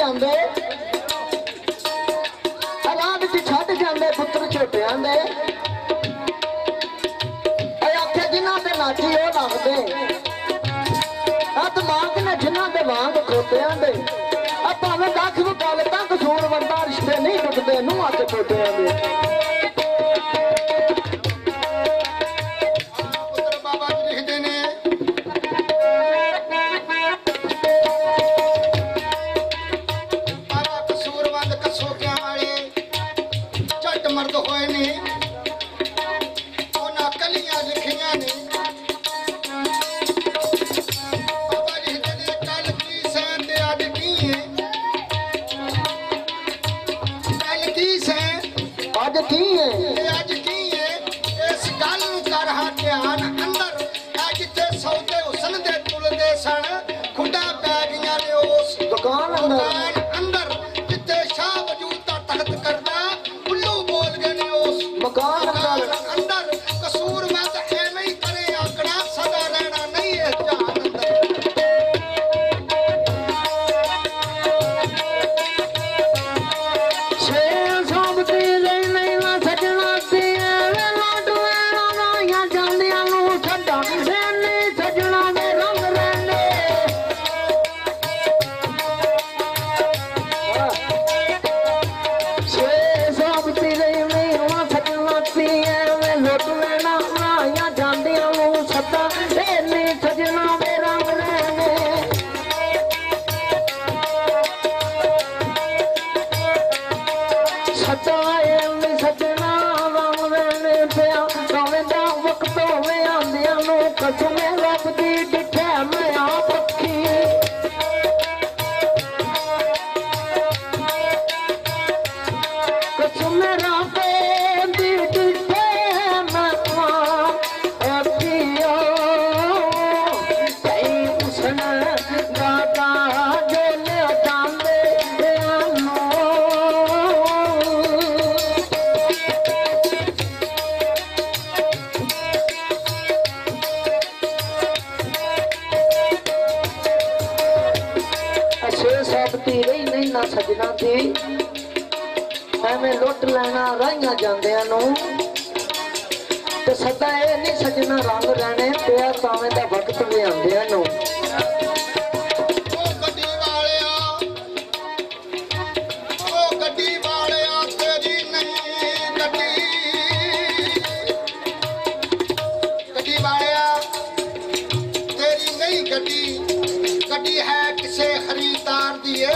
ਜਾਂਦੇ ਰਾਹ ਵਿੱਚ ਛੱਡ ਜਾਂਦੇ ਪੁੱਤਰ ਛੋਟਿਆਂ ਦੇ ਆਖੇ ਜਿਨ੍ਹਾਂ ਤੇ ਨਾਚੀ ਉਹ ਲੱਗਦੇ ਆ ਦਿਮਾਗ ਨੇ ਜਿਨ੍ਹਾਂ ਦੇ ਵਾਂਗ ਖੋਤਿਆਂ ਦੇ ਆ ਭਾਵੇਂ ਦੱਖ ਵਕਾਲ ਤਾਂ ਕਸੂਰ ਵੰਦਾ ਰਿਸ਼ਤੇ ਨਹੀਂ ਟੁੱਟਦੇ ਨੂੰ ਅੱਖ ਛੋਟਿਆਂ ਦੇ ਪੁੱਤਰ ਬਾਬਾ ਜੀ ਲਿਖਦੇ ਨੇ ਬਾਬਾ ਕਸੂਰਵੰਦ ਕਸੋਕਿਆਂ ਵਾਲੇ ਝੱਟ ਮਰਦ ਹੋਏ ਨੇ ਉਹਨਾਂ ਕਲੀਆਂ ਲਿਖੀਆਂ ਨੇ ਬਾਬਾ ਜੀ ਲਿਖਦੇ ਨੇ ਕੱਲ ਕੀ ਸੈਂ ਤੇ ਅੱਜ ਕੀ ਹੈ ਕੱਲ ਕੀ ਸੈਂ ਅੱਜ ਕੀ ਹੈ ਤੇ ਅੱਜ ਕੀ ਹੈ ਇਸ ਗੱਲ ਨੂੰ ਕਰ ਹਾਂ ਧਿਆਨ ਅੰਦਰ ਅੱਜ ਤੇ ਸੌਦੇ ਹੁਸਨ ਦੇ ਤੁਲਦੇ ਸਨ ਖੁੱਡਾ ਪੈ ਗਈਆਂ ਨੇ ਉਸ ਦੁਕਾਨ ਅੰਦਰ ਮਕਾਨ ਅੰਦਰ ਜਿੱਥੇ ਸ਼ਾਹ ਵਜੂਦ ਦਾ ਤਖਤ ਕਰਦਾ ਉੱਲੂ ਬੋਲ ਗਏ ਨੇ ਉਸ ਮਕਾਨ ਅੰਦਰ ਅੰਦਰ ਕਸੂਰਵੰਦ ਐਵੇਂ ਹੀ ਕਰੇ ਆਕੜਾ ਸਦਾ ਰਹਿਣਾ ਨਹੀਂ ਇਸ ਜਹਾਨ ਅੰਦਰ ਛੇ ਸਾਬਤੀ ਲਈ ਨਹੀਂ ਨਾ ਸਜਣਾ ਤੇ ਐਵੇਂ ਲੋਟੂਆਂ ਨਾਈਆਂ ਜਾਂਦੀਆਂ ਨੂੰ ਛੱਡਾਂ ਰਹਿਣੇ ਸਜਣਾ ਦੇ ਰੰਗ ਰਹਿਣੇ ਛੇ ਸਾਬਤੀ ਲਈ ਨਹੀਂ ਨਾ ਸਜਣਾ ਤੇ ਐਵੇਂ ਲੋਟੂਆਂ ਨਾਈਆਂ ਜਾਂਦੀਆਂ ਨੂੰ ਛੱਡਾਂ ਰਹਿਣੇ ਸਜਣਾ ਦੇ ਰੰਗ ਰਹਿਣੇ ਸਤਾਏ ਨੀ ਸਜਣਾ ਵਾਂਗ ਰਹਿਣੇ ਪਿਆ ਭਾਵੇਂ ਦਾ ਵਕਤ ਹੋਵੇ ਆਂਦਿਆਂ ਨੂੰ ਕਸਮੇ ਰੱਬ ਦੀ ਡਿਠਿਆ ਮੈਂ ਆਪ ਅੱਖੀ ਕਸਮੇ ਰੱਬ ਦੀ ਡਿਠਿਆ ਮੈਂ ਅੱਖੀਓ ਕਈ ਉਸਨ ਦਾਦਾ ਜੋ ਲਿਆ ਜਾਂਦੇ ਆਨੋ ਛੇ ਸਾਬਤੀ ਰਹੀ ਨਹੀਂ ਨਾ ਸਜਣਾ ਦੀ ਐਵੇਂ ਲੁੱਟ ਲੈਣਾ ਰਾਈਆਂ ਜਾਂਦਿਆਂ ਨੂੰ ਤੇ ਸਦਾ ਇਹ ਨਹੀਂ ਸਜਣਾ ਰੰਗ ਰਹਿਣੇ ਪਿਆ ਤਾਵੇਂ ਦਾ ਵਕਤ ਵੀ ਆਉਂਦਿਆਂ ਨੂੰ ਉਹ ਗੱਡੀ ਵਾਲਿਆ ਤੇਰੀ ਨਹੀਂ ਗੱਡੀ ਵਾਲਿਆ ਤੇਰੀ ਨਹੀਂ ਗੱਡੀ ਹੈ ਕਿਸੇ ਖਰੀਦਦਾਰ ਦੀ ਏ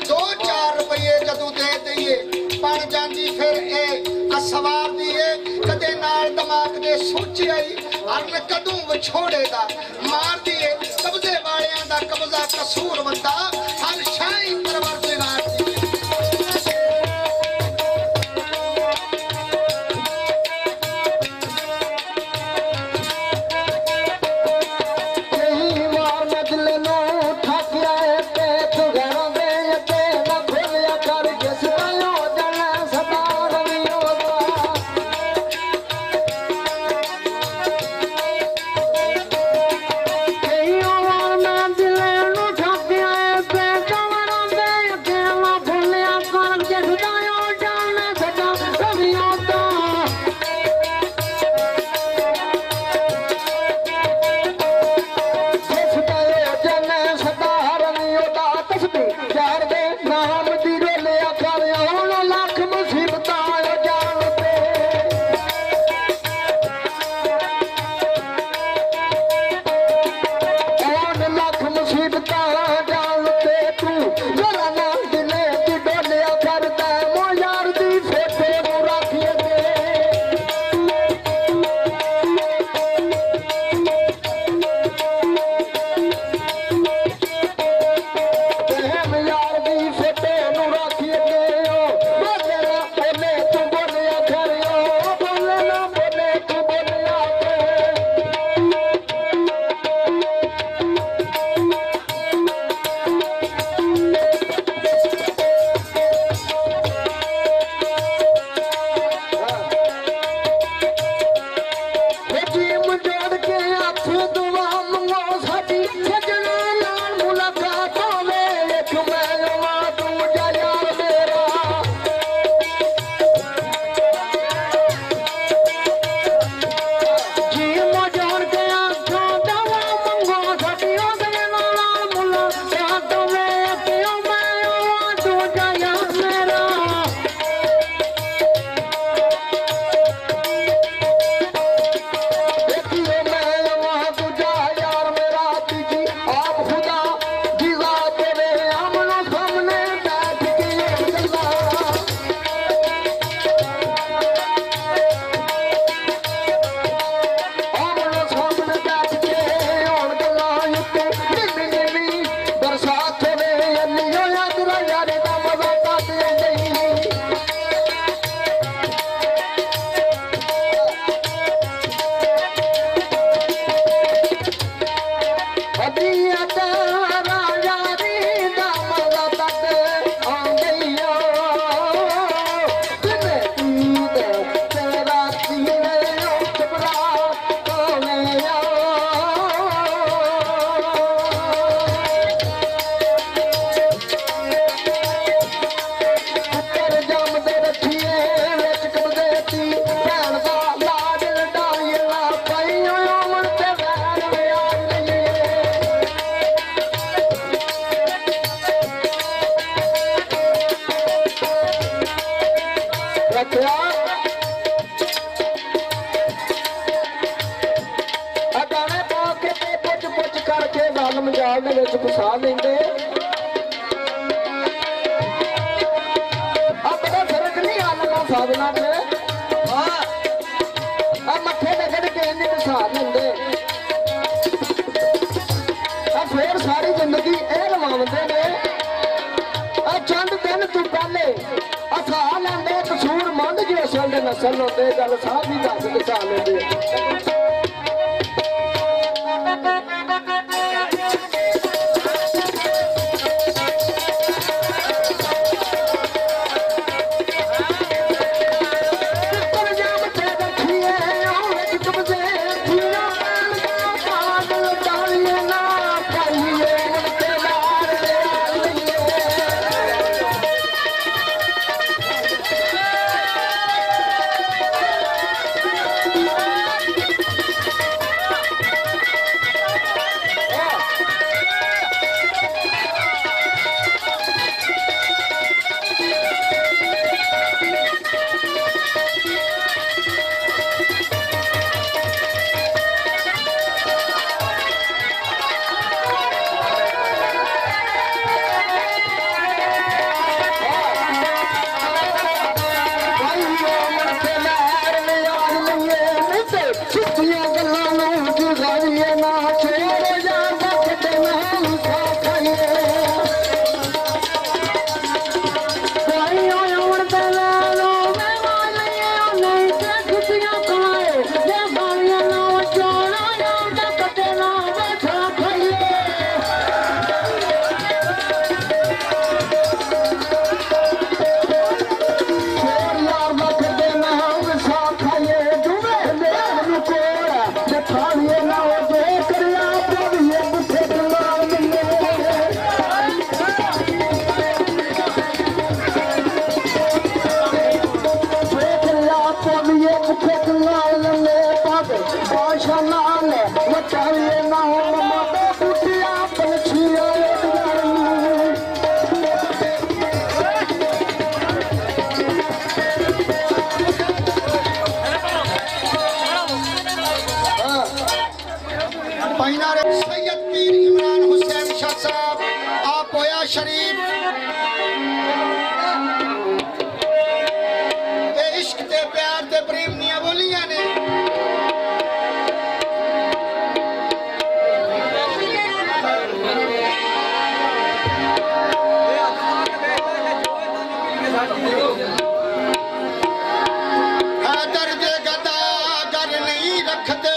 2-4 ਰੁਪਏ ਜਦੋਂ ਦੇ ਦਈਏ ਬਣ ਜਾਂਦੀ ਫਿਰ ਇਹ ਅਸਵਾਰ ਦੀ ਏ ਕਦੇ ਨਾਲ ਦਿਮਾਗ ਦੇ ਸੋਚੀ ਆਈ ਹਰਨ ਕਦੋਂ ਵਿਛੋੜੇ ਦਾ ਮਾਰਦੀ ਏ ਕਬਜ਼ੇ ਵਾਲਿਆਂ ਦਾ ਕਬਜ਼ਾ ਕਸੂਰ ਬੰਦਾ ਹਰ ਸ਼ਾਹੀ ਪਰਵਰਦਿਗਾਰ ਦੀ ਕਈ ਵਾਰ ਮਜਲੇ ਨੂੰ ਠਾਕਿਆ ਤੇ ਤੂੰ ਘਰੋਂ ਦੇ ਤੇ ਨਾ ਖੋਲਿਆ ਕਰ ਜਿਸ ਦਾ ਹੋ ਜਾਣਾ ਸਦਾ ਰਵਿਓ ਦਾ ਕਈ ਵਾਰ ਮਜਲੇ ਨੂੰ ਠਾਕਿਆ ਆਪਣਾ ਫਰਕ ਨਹੀਂ ਆਲਣਾ ਸਾਬਣਾ ਤੇ ਆ ਮੱਥੇ ਤੇ ਖੜ ਕੇ ਇੰਨੀ ਸਾਹ ਲੈਂਦੇ ਆ ਫੇਰ ਸਾਰੀ ਜ਼ਿੰਦਗੀ ਇਹ ਲਵਾਉਂਦੇ ਨੇ ਆ ਚੰਦ ਦਿਨ ਤੂੰ ਪਹਿਲੇ ਆ ਸਾਹ ਲੈਂਦੇ ਕਸੂਰ ਮੰਦ ਜੋ ਅਸਲ ਦੇ ਨਸਲ ਹੁੰਦੇ ਗੱਲ ਸਾਹ ਵੀ ਦੱਸ ਕੇ ਸਾਹ ਲੈਂਦੇ सैयद पीर इमरान हुसैन शाह साहब आप होया शरीफ ते इश्क ते प्यार ते प्रेम दियां बोलियां ने दर्द गदा कर नहीं रखते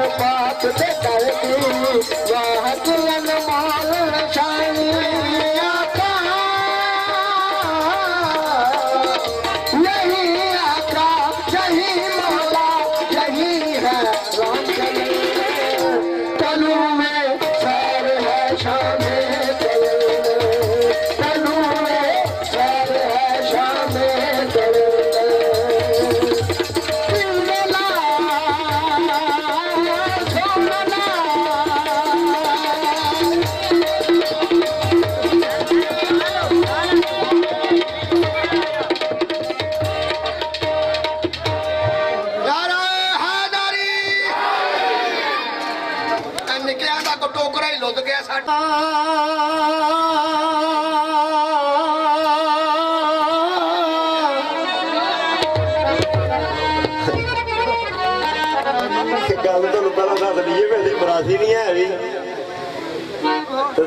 पाप से करती वाह तुलन माल निशानी आका यही आका यही मौला यही है राम तनु में सैर है शाम तनु में सैर है शाम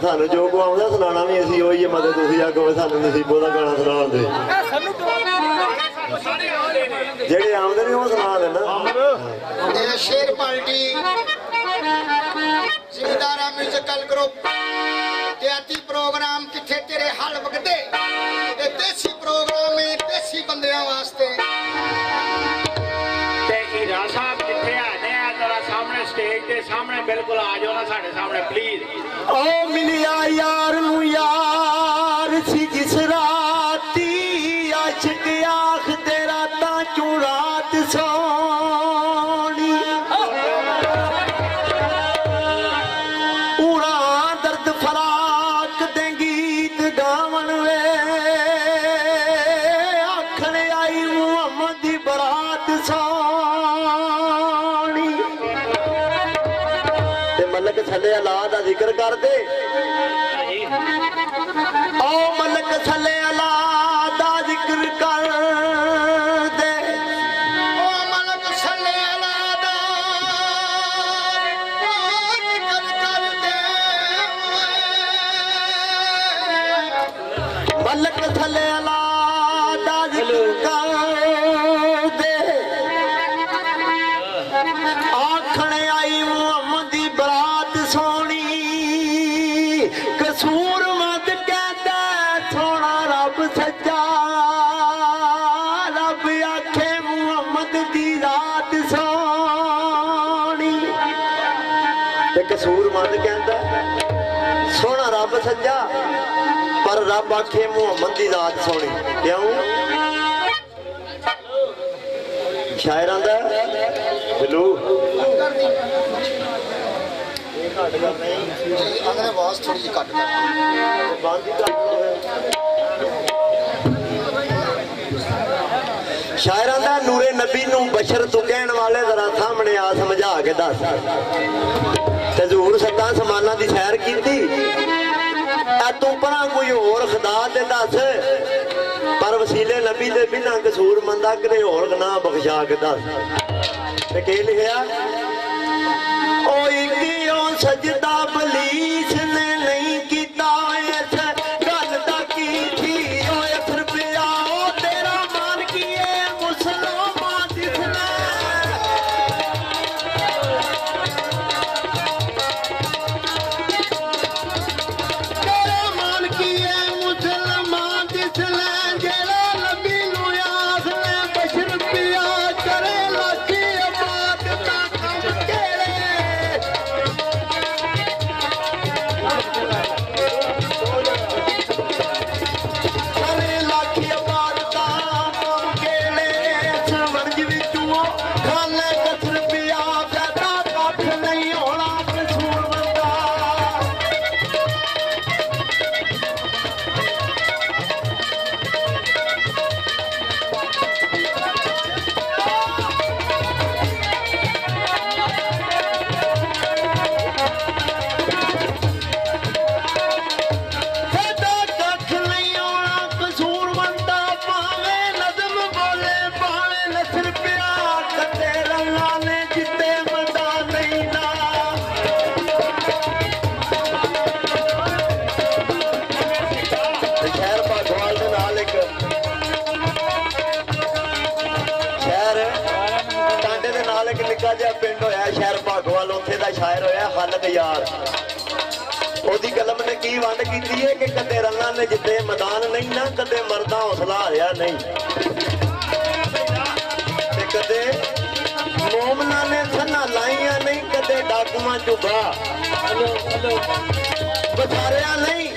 ਸਾਨੂੰ ਜੋ ਕੋ ਆਉਂਦਾ ਸੁਣਾਣਾ ਵੀ ਅਸੀਂ ਉਹੀ ਮਦਦ ਤੁਸੀਂ ਆਖੋ ਸਾਨੂੰ ਨਸੀਬੋ ਦਾ ਗਾਣਾ ਸੁਣਾਉਂਦੇ ਜਿਹੜੇ ਆਉਂਦੇ ਨੇ ਉਹ ਸੁਣਾ ਦੇਣਾ ਇਹ ਸ਼ੇਰ ਪਾਰਟੀ ਜ਼ਿਮੀਦਾਰਾ ਮਿਊਜ਼ੀਕਲ ਗਰੁੱਪ ਤਿਆਤੀ ਪ੍ਰੋਗਰਾਮ ਕਿੱਥੇ ਤੇਰੇ ਹੱਲ ਵਗਦੇ ਇਹ ਦੇਸੀ ਪ੍ਰੋਗਰਾਮ ਹੈ ਦੇਸੀ ਬੰਦਿਆਂ ਵਾਸਤੇ ਤੇ ਹੀਰਾ ਸਾਹਿਬ ਕਿੱਥੇ ਆਨੇ ਆ ਜਰਾ ਸਾਹਮਣੇ ਸਟੇਜ ਦੇ ਸਾਹਮਣੇ ਬਿਲਕੁਲ ਆ ਜਾਓ ਨਾ ਸਾਡੇ ਸਾਹਮਣੇ ਪਲੀਜ਼ ओ मिलिया यार नू यार सी जिस राती आशिक आख तेरा ता चू रात सोनी उड़ा दर्द फराक दे गीत गावन वे आखने आई मुहम्मद दी बरात सोनी ते मलक थले अल्लाह दा जिक्र कर दे ओ मलक थले अल्लाह दा जिक्र कर दे ओ मलक थले अल्लाह दा जिक्र कर दे मलक थले अल्लाह दा जिक्र कर दे आखने आई मुहम्मद दी बरात सोनी कसूर मत कहता थोड़ा रब सच्चा रब आखे मुहम्मद दी रात सोनी ते कसूर मत कहता सोना रब सच्चा पर रब आखे मुहम्मद दी रात सोनी क्यों शायरां दा बिलू अगले आवाज थोड़ी जी कट शायरां दा नूरे नबी नू बशर तू कहण वाले जरा सामने आ समझा के दस ते हजूर सत्तां समाना दी सैर कीती तू परा कोई होर खुदा दे दस पर वसीले नबी दे बिना कसूर मंदा करे होर गुनाह बख्शा के दस ते के लिखिया ओ इकियों सजदा बलीस ने नहीं कीता इस गल दा की थी ओए फिर पिया ओ तेरा मान किए मुसलमान जिसने तेरा मान किए मुसलमान जिसने जेला नबी नु याद ने बशर पिया करे लाकी आबाद दा कम केड़े ਨਿੱਕਾ ਜਿਹਾ ਪਿੰਡ ਹੋਇਆ ਸ਼ਹਿਰ ਭਾਗੋਵਾਲ, ਉੱਥੇ ਦਾ ਸ਼ਾਇਰ ਹੋਇਆ ਹਲਕ ਯਾਰ। ਉਹਦੀ ਕਲਮ ਨੇ ਕੀ ਵੰਡ ਕੀਤੀ ਹੈ ਕਿ ਕਦੇ ਰੰਨਾਂ ਨੇ ਜਿੱਤੇ ਮੈਦਾਨ ਨਹੀਂ ਨਾ, ਕਦੇ ਮਰਦਾ ਹੌਸਲਾ ਹਾਰਿਆ ਨਹੀਂ, ਤੇ ਕਦੇ ਮੋਮਨਾਂ ਨੇ ਸੰਨਾਂ ਲਾਈਆਂ ਨਹੀਂ, ਕਦੇ ਡਾਕੂਆਂ ਝੁਗਾ ਵਿਚਾਰਿਆ ਨਹੀਂ।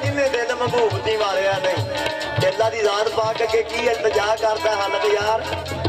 ਜਿਹਨੇ ਦਿਲ ਮਹਬੂਬਤੀ ਮਾਰਿਆ ਨਹੀਂ, ਦਿਲਾਂ ਦੀ ਜ਼ਾਤ ਪਾ ਕੇ ਕੀ ਇਲਤਜਾ ਕਰਦਾ ਹਲਕ ਯਾਰ।